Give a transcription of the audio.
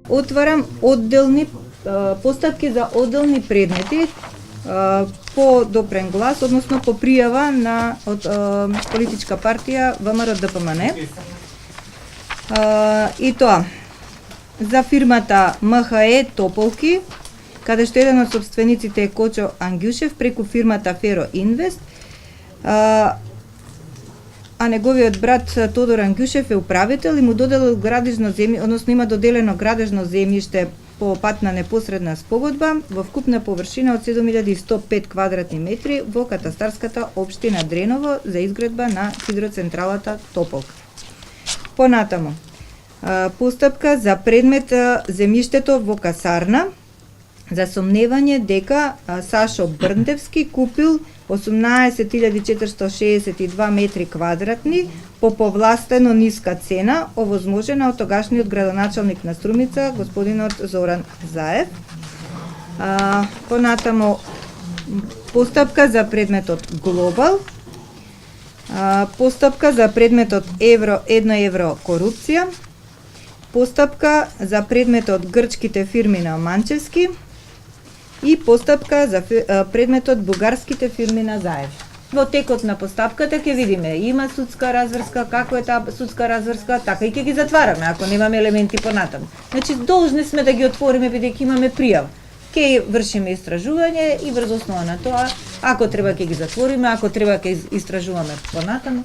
Отварам одделни постапки за одделни предмети по допрен глас, односно по пријава од политичка партија ВМРО ДПМН. И тоа за фирмата МХЕ Тополки, каде што еден од собствениците е Кочо Ангјушев преку фирмата Феро Инвест, а неговиот брат Тодор Ангјушев е управител и му доделил градежно земјиште, односно има доделено градежно земјиште по пат на непосредна спогодба во вкупна површина од 7105 квадратни метри во катастарската општина Дреново за изградба на хидроцентралата Тополка. Понатаму, постапка за предмет земјиштето во касарна за сомневање дека Сашо Брндевски купил 18.462 метри квадратни по повластено ниска цена, овозможена од тогашниот градоначалник на Струмица, господинот Зоран Заев. Понатаму, постапка за предметот Глобал, постапка за предметот 1 евро корупција, постапка за предметот грчките фирми на Манчевски и постапка за предметот бугарските фирми на Заев. Во текот на постапката ќе видиме има судска разврска, како е таа судска разврска, така и ќе ги затвараме ако немаме елементи понатаму. Значи должни сме да ги отвориме бидејќи имаме пријава. Ќе вршиме истражување и врз основа на тоа, ако треба ќе ги затвориме, ако треба ќе истражуваме понатаму.